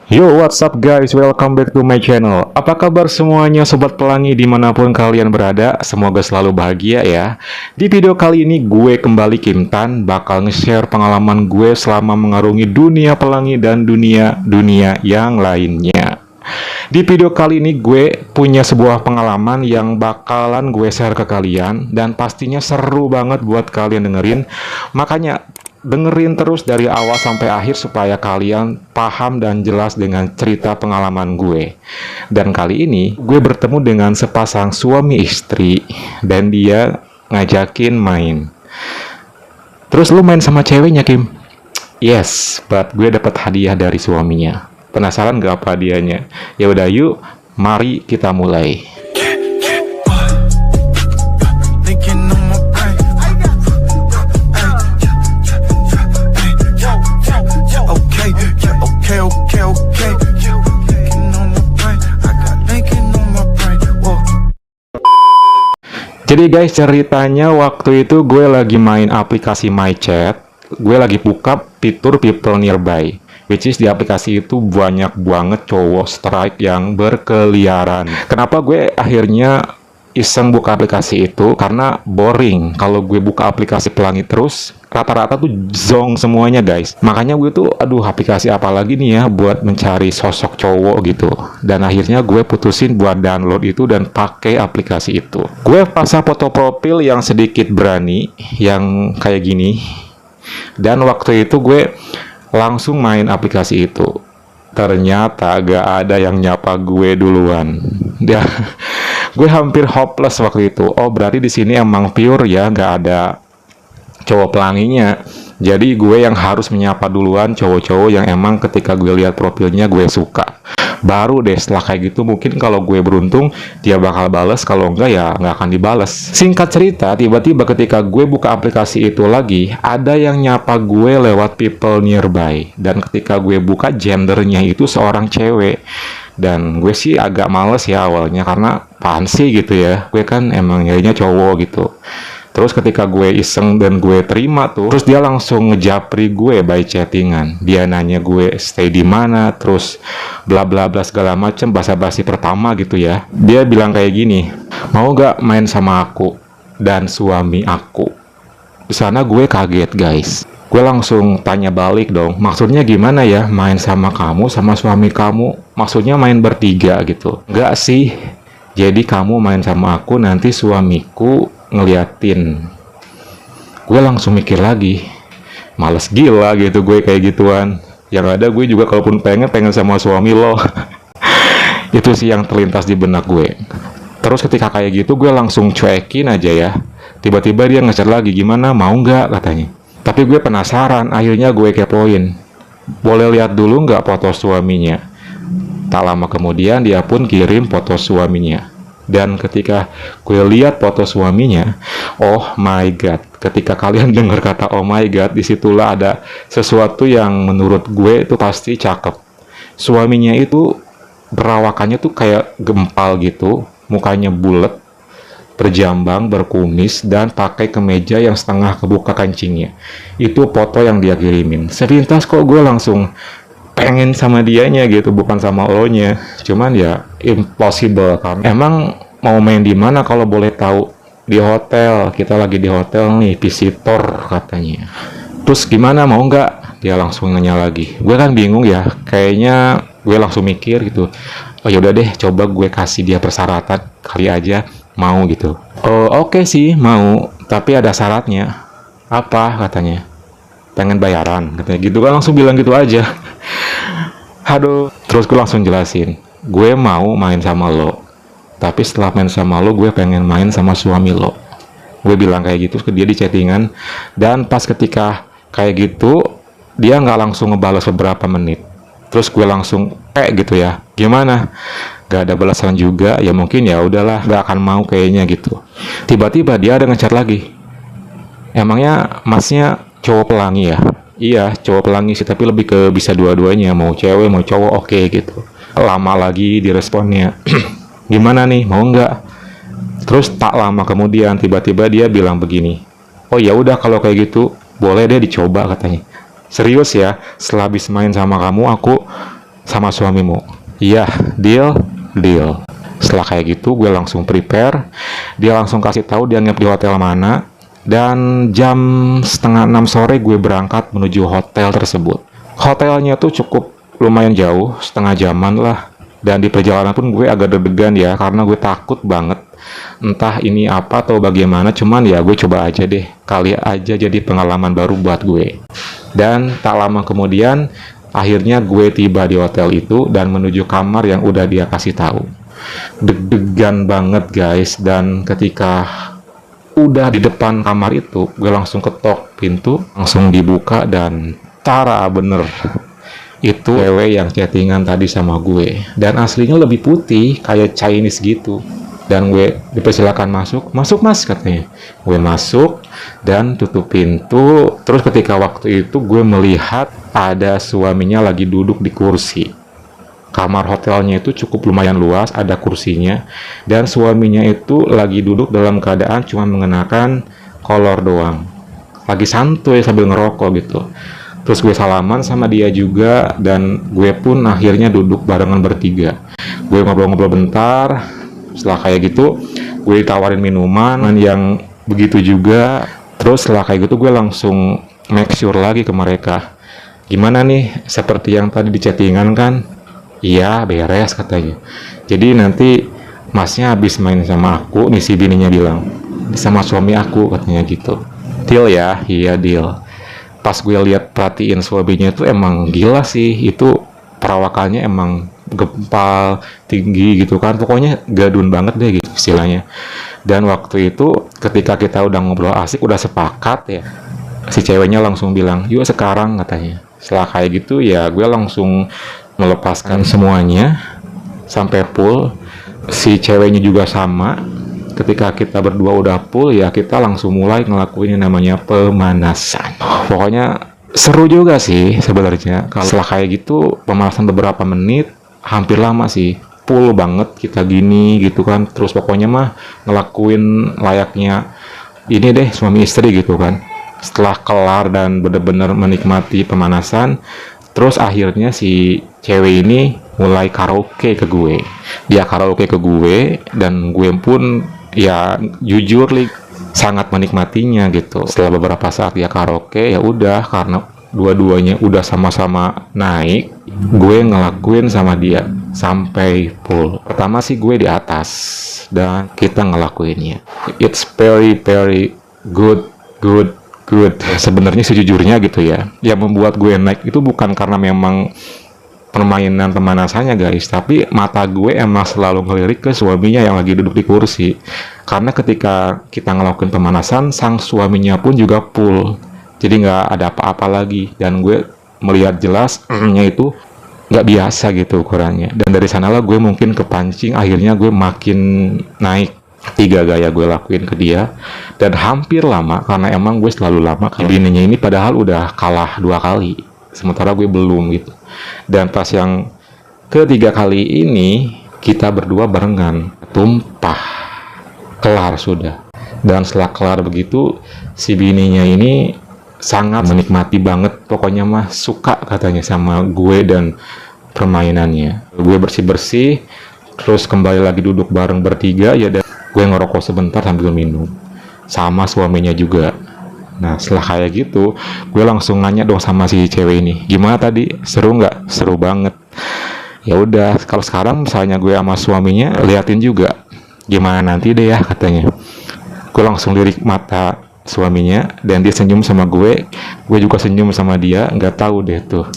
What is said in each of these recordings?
Yo, what's up guys? Welcome back to my channel. Apa kabar semuanya sobat pelangi dimanapun kalian berada? Semoga selalu bahagia ya. Di video kali ini gue kembali Kim Tan bakal nge-share pengalaman gue selama mengarungi dunia pelangi dan dunia yang lainnya. Di video kali ini gue punya sebuah pengalaman yang bakalan gue share ke kalian dan pastinya seru banget buat kalian dengerin. Makanya dengerin terus dari awal sampai akhir supaya kalian paham dan jelas dengan cerita pengalaman gue. Dan kali ini gue bertemu dengan sepasang suami istri dan dia ngajakin main. Terus lu main sama ceweknya, Kim? Yes, but gue dapat hadiah dari suaminya. Penasaran gak apa hadiahnya? Ya udah yuk, mari kita mulai. Jadi guys, ceritanya waktu itu gue lagi main aplikasi MyChat. Gue lagi buka fitur People Nearby, which is di aplikasi itu banyak banget cowok strike yang berkeliaran. Kenapa gue akhirnya iseng buka aplikasi itu? Karena boring. Kalau gue buka aplikasi pelangi terus, rata-rata tuh zong semuanya guys. Makanya gue tuh, aduh aplikasi apa lagi nih ya buat mencari sosok cowok gitu. Dan akhirnya gue putusin buat download itu dan pakai aplikasi itu. Gue pasang foto profil yang sedikit berani, yang kayak gini. Dan waktu itu gue langsung main aplikasi itu. Ternyata gak ada yang nyapa gue duluan. Ya, gue hampir hopeless waktu itu. Oh, berarti di sini emang pure ya, gak ada cowok pelanginya. Jadi gue yang harus menyapa duluan cowok-cowok yang emang ketika gue lihat profilnya gue suka. Baru deh setelah kayak gitu mungkin kalau gue beruntung dia bakal bales, kalau enggak ya nggak akan dibales. Singkat cerita, tiba-tiba ketika gue buka aplikasi itu lagi, ada yang nyapa gue lewat People Nearby. Dan ketika gue buka, gendernya itu seorang cewek. Dan gue sih agak males ya awalnya karena apaan sih gitu ya. Gue kan emang nyarinya cowok gitu. Terus ketika gue iseng dan gue terima tuh, terus dia langsung ngejapri gue by chattingan. Dia nanya gue stay di mana, terus bla bla bla segala macem, basa-basi pertama gitu ya. Dia bilang kayak gini, mau gak main sama aku dan suami aku? Di sana gue kaget guys. Gue langsung tanya balik dong, maksudnya gimana ya main sama kamu sama suami kamu? Maksudnya main bertiga gitu? Enggak sih. Jadi kamu main sama aku, nanti suamiku ngeliatin. Gue langsung mikir lagi, males gila gitu gue kayak gituan. Yang ada gue juga kalaupun pengen sama suami lo. Itu sih yang terlintas di benak gue. Terus ketika kayak gitu gue langsung cuekin aja ya. Tiba-tiba dia ngechat lagi, gimana mau nggak katanya. Tapi gue penasaran, akhirnya gue kepoin, boleh lihat dulu nggak foto suaminya. Tak lama kemudian dia pun kirim foto suaminya. Dan ketika gue lihat foto suaminya, oh my god. Ketika kalian dengar kata oh my god, disitulah ada sesuatu yang menurut gue itu pasti cakep. Suaminya itu perawakannya tuh kayak gempal gitu, mukanya bulat, berjambang, berkumis, dan pakai kemeja yang setengah kebuka kancingnya. Itu foto yang dia kirimin. Sepintas kok gue langsung pengen sama dianya gitu, bukan sama elonya. Cuman ya impossible kan. Emang mau main di mana kalau boleh tahu? Di hotel. Kita lagi di hotel nih, visitor katanya. Terus gimana, mau nggak? Dia langsung nanya lagi. Gue kan bingung ya. Kayaknya gue langsung mikir gitu. Oh yaudah deh, coba gue kasih dia persyaratan, kali aja mau gitu. Oh oke sih mau, tapi ada syaratnya. Apa katanya? Pengen bayaran katanya gitu kan, langsung bilang gitu aja. Aduh, terus gue langsung jelasin, gue mau main sama lo, tapi setelah main sama lo gue pengen main sama suami lo. Gue bilang kayak gitu ke dia di chattingan. Dan pas ketika kayak gitu, dia nggak langsung ngebalas beberapa menit. Terus gue langsung kayak gitu ya, gimana? Gak ada balasan juga, ya mungkin ya udahlah, gak akan mau kayaknya gitu. Tiba-tiba dia ada ngechat lagi, emangnya masnya cowok pelangi ya? Iya, cowok pelangi sih, tapi lebih ke bisa dua-duanya, mau cewek mau cowok oke gitu. Lama lagi diresponnya. Gimana nih, mau nggak? Terus tak lama kemudian tiba-tiba dia bilang begini, oh ya udah kalau kayak gitu boleh deh dicoba katanya. Serius ya, setelah habis main sama kamu aku sama suamimu. Iya, deal, deal. Setelah kayak gitu, gue langsung prepare. Dia langsung kasih tahu dia nginep di hotel mana. Dan jam setengah 6 sore gue berangkat menuju hotel tersebut. Hotelnya tuh cukup lumayan jauh, setengah jaman lah. Dan di perjalanan pun gue agak deg-degan ya, karena gue takut banget. Entah ini apa atau bagaimana, cuman ya gue coba aja deh. Kali aja jadi pengalaman baru buat gue. Dan tak lama kemudian, akhirnya gue tiba di hotel itu dan menuju kamar yang udah dia kasih tahu. Deg-degan banget guys, dan ketika udah di depan kamar itu, gue langsung ketok pintu, langsung dibuka dan tara bener. Itu cewek yang chattingan tadi sama gue. Dan aslinya lebih putih, kayak Chinese gitu. Dan gue dipersilakan masuk. Masuk mas katanya. Gue masuk dan tutup pintu. Terus ketika waktu itu gue melihat ada suaminya lagi duduk di kursi. Kamar hotelnya itu cukup lumayan luas, ada kursinya. Dan suaminya itu lagi duduk dalam keadaan cuma mengenakan kolor doang. Lagi santuy sambil ngerokok gitu. Terus gue salaman sama dia juga, dan gue pun akhirnya duduk barengan bertiga. Gue ngobrol-ngobrol bentar. Setelah kayak gitu, gue ditawarin minuman yang begitu juga. Terus setelah kayak gitu, gue langsung make sure lagi ke mereka. Gimana nih, seperti yang tadi di chattingan kan? Iya, beres katanya. Jadi nanti masnya habis main sama aku, nih si bininya bilang. Sama suami aku katanya gitu. Deal ya? Iya deal. Pas gue lihat perhatiin suaminya itu emang gila sih. Itu perawakannya emang gempal, tinggi gitu kan. Pokoknya gadun banget deh gitu istilahnya. Dan waktu itu ketika kita udah ngobrol asik, udah sepakat ya, si ceweknya langsung bilang, yuk sekarang katanya. Setelah kayak gitu ya gue langsung melepaskan semuanya sampai full. Si ceweknya juga sama. Ketika kita berdua udah full ya kita langsung mulai ngelakuin yang namanya pemanasan. Pokoknya seru juga sih sebenarnya. Kalau setelah kayak gitu pemanasan beberapa menit, hampir lama sih, full banget kita gini gitu kan. Terus pokoknya mah ngelakuin layaknya ini deh suami istri gitu kan. Setelah kelar dan bener-bener menikmati pemanasan, terus akhirnya si cewek ini mulai karaoke ke gue. Dia karaoke ke gue dan gue pun ya jujur sangat menikmatinya gitu. Setelah beberapa saat dia karaoke, ya udah karena dua-duanya udah sama-sama naik, gue ngelakuin sama dia sampai full. Pertama sih gue di atas dan kita ngelakuinnya. It's very very good. Sebenarnya sejujurnya gitu ya. Yang membuat gue naik itu bukan karena memang permainan pemanasannya guys, tapi mata gue emang selalu ngelirik ke suaminya yang lagi duduk di kursi. Karena ketika kita ngelakuin pemanasan, sang suaminya pun juga full, jadi nggak ada apa-apa lagi. Dan gue melihat jelas nya itu nggak biasa gitu ukurannya. Dan dari sanalah gue mungkin kepancing, akhirnya gue makin naik. 3 gaya gue lakuin ke dia, dan hampir lama karena emang gue selalu lama. Bininya ini padahal udah kalah 2 kali, sementara gue belum gitu. Dan pas yang ketiga kali ini kita berdua barengan, tumpah, kelar sudah. Dan setelah kelar begitu, si bininya ini sangat menikmati banget, pokoknya mah suka katanya sama gue dan permainannya. Gue bersih-bersih, terus kembali lagi duduk bareng bertiga ya, dan gue ngerokok sebentar sambil minum sama suaminya juga. Nah setelah kayak gitu gue langsung nanya dong sama si cewek ini, gimana tadi, seru nggak? Seru banget. Ya udah, kalau sekarang misalnya gue sama suaminya liatin juga gimana nanti deh ya katanya. Gue langsung lirik mata suaminya dan dia senyum sama gue juga senyum sama dia. Nggak tahu deh tuh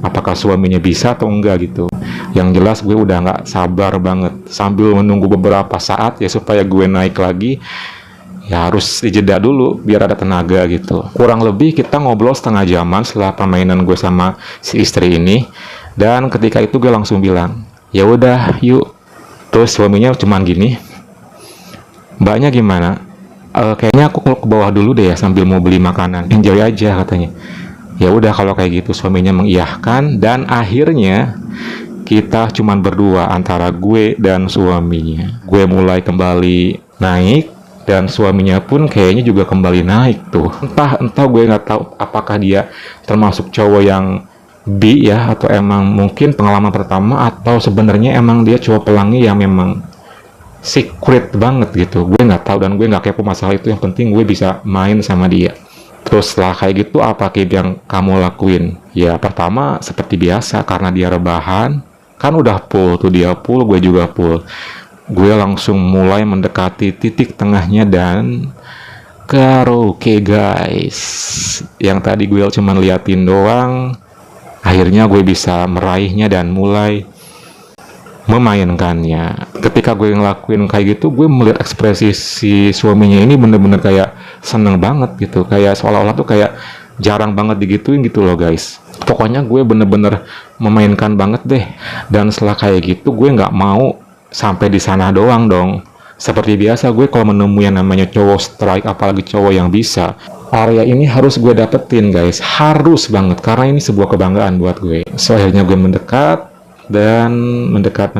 apakah suaminya bisa atau enggak gitu. Yang jelas gue udah nggak sabar banget sambil menunggu beberapa saat ya supaya gue naik lagi. Ya harus dijeda dulu biar ada tenaga gitu. Kurang lebih kita ngobrol setengah jaman setelah permainan gue sama si istri ini. Dan ketika itu gue langsung bilang, ya udah yuk. Terus suaminya cuman gini, mbaknya gimana? Kayaknya aku ke bawah dulu deh ya sambil mau beli makanan. Enjoy aja katanya. Ya udah kalau kayak gitu, suaminya mengiyahkan dan akhirnya kita cuman berdua antara gue dan suaminya. Gue mulai kembali naik dan suaminya pun kayaknya juga kembali naik tuh. Entah gue nggak tahu apakah dia termasuk cowok yang B ya, atau emang mungkin pengalaman pertama, atau sebenarnya emang dia cowok pelangi yang memang secret banget gitu. Gue nggak tahu dan gue nggak kepo masalah itu, yang penting gue bisa main sama dia. Terus setelah kayak gitu, apa Kid yang kamu lakuin? Ya pertama seperti biasa, karena dia rebahan kan udah full tuh, dia full gue juga full, gue langsung mulai mendekati titik tengahnya dan karaoke guys. Yang tadi gue cuman liatin doang, akhirnya gue bisa meraihnya dan mulai memainkannya. Ketika gue ngelakuin kayak gitu, gue melihat ekspresi si suaminya ini bener-bener kayak seneng banget gitu, kayak seolah-olah tuh kayak jarang banget digituin gitu loh guys. Pokoknya gue bener-bener memainkan banget deh. Dan setelah kayak gitu, gue nggak mau sampai di sana doang dong. Seperti biasa, gue kalau menemui yang namanya cowok strike, apalagi cowok yang bisa, area ini harus gue dapetin guys, harus banget, karena ini sebuah kebanggaan buat gue. So akhirnya gue mendekat dan mendekat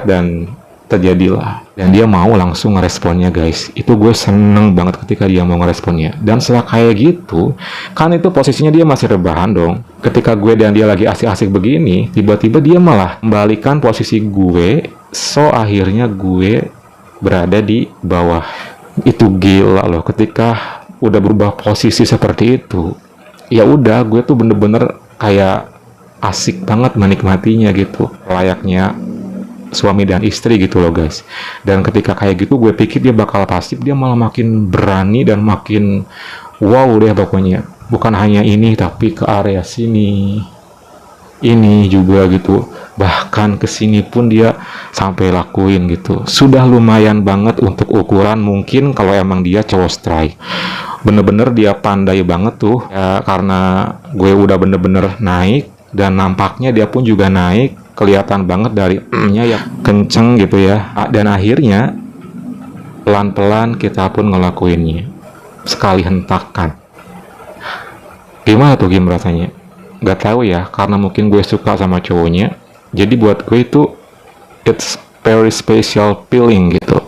dan terjadilah, dan dia mau langsung ngeresponnya guys. Itu gue seneng banget ketika dia mau ngeresponnya. Dan setelah kayak gitu, kan itu posisinya dia masih rebahan dong. Ketika gue dan dia lagi asik-asik begini, tiba-tiba dia malah membalikan posisi gue. So akhirnya gue berada di bawah. Itu gila loh, ketika udah berubah posisi seperti itu, ya udah gue tuh bener-bener kayak asik banget menikmatinya gitu, layaknya suami dan istri gitu loh guys. Dan ketika kayak gitu, gue pikir dia bakal pasif, dia malah makin berani dan makin wow deh pokoknya. Bukan hanya ini, tapi ke area sini, ini juga gitu, bahkan kesini pun dia sampai lakuin gitu. Sudah lumayan banget untuk ukuran mungkin kalau emang dia cowok strike. Bener-bener dia pandai banget tuh ya, karena gue udah bener-bener naik, dan nampaknya dia pun juga naik, kelihatan banget dari nya ya kenceng gitu ya. Dan akhirnya pelan-pelan kita pun ngelakuinnya sekali hentakan. Gimana tuh game rasanya? Gak tahu ya, karena mungkin gue suka sama cowoknya, jadi buat gue itu it's very special feeling gitu.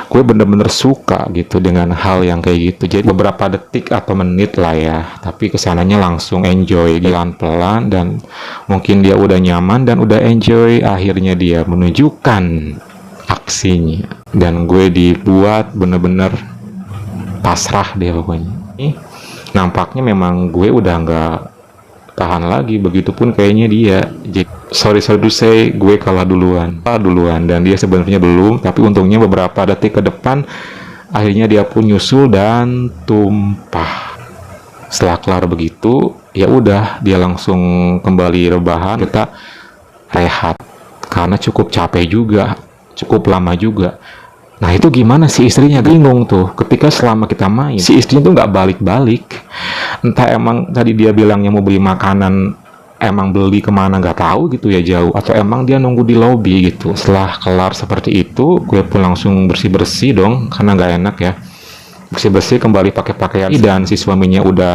Gue bener-bener suka gitu dengan hal yang kayak gitu. Jadi beberapa detik atau menit lah ya, tapi kesananya langsung enjoy pelan-pelan, dan mungkin dia udah nyaman dan udah enjoy, akhirnya dia menunjukkan aksinya, dan gue dibuat bener-bener pasrah deh pokoknya. Nampaknya memang gue udah nggak tahan lagi, begitupun kayaknya dia. Jadi sorry to say, gue kalah duluan, dan dia sebenarnya belum, tapi untungnya beberapa detik ke depan akhirnya dia pun nyusul dan tumpah. Setelah kelar begitu, ya udah dia langsung kembali rebahan, kita rehat karena cukup capek juga, cukup lama juga. Nah itu gimana si istrinya, bingung tuh ketika selama kita main si istrinya tuh nggak balik-balik. Entah emang tadi dia bilangnya mau beli makanan, emang beli kemana nggak tahu gitu ya, jauh, atau emang dia nunggu di lobi gitu. Setelah kelar seperti itu, gue pun langsung bersih-bersih dong, karena nggak enak ya, bersih-bersih kembali pakai pakaian. Dan si suaminya udah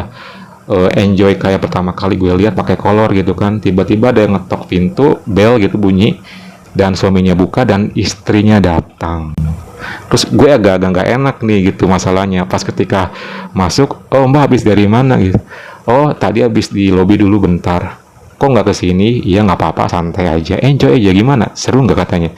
enjoy kayak pertama kali gue lihat pakai kolor gitu kan. Tiba-tiba ada yang ngetok pintu, bel gitu bunyi, dan suaminya buka dan istrinya datang. Terus gue agak-agak nggak enak nih gitu masalahnya. Pas ketika masuk, oh mbak habis dari mana gitu? Oh tadi habis di lobi dulu bentar. Kok nggak kesini? Iya nggak apa-apa, santai aja, enjoy aja. Gimana? Seru nggak katanya?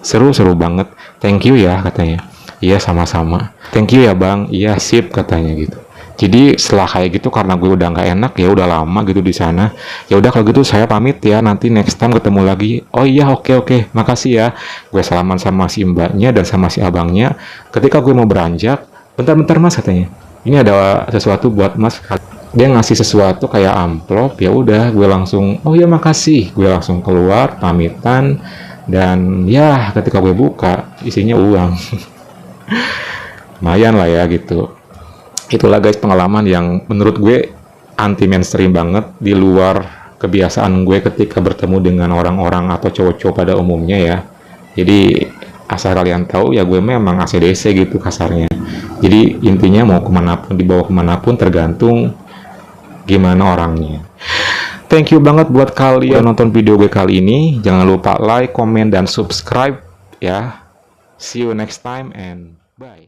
Seru banget. Thank you ya katanya. Iya sama-sama. Thank you ya bang. Iya sip katanya gitu. Jadi setelah kayak gitu, karena gue udah nggak enak ya, udah lama gitu di sana. Ya udah kalau gitu saya pamit ya, nanti next time ketemu lagi. Oh iya oke, makasih ya. Gue salaman sama si mbaknya dan sama si abangnya. Ketika gue mau beranjak, bentar mas katanya. Ini ada sesuatu buat mas. Dia ngasih sesuatu kayak amplop. Ya udah gue langsung oh iya makasih. Gue langsung keluar pamitan, dan ya ketika gue buka isinya uang. Lumayan lah ya gitu. Itulah guys pengalaman yang menurut gue anti mainstream banget, di luar kebiasaan gue ketika bertemu dengan orang-orang atau cowok-cowok pada umumnya ya. Jadi asal kalian tahu ya, gue memang ACDC gitu kasarnya. Jadi intinya mau kemanapun, dibawa kemanapun tergantung gimana orangnya. Thank you banget buat kalian nonton video gue kali ini. Jangan lupa like, comment, dan subscribe ya. See you next time and bye.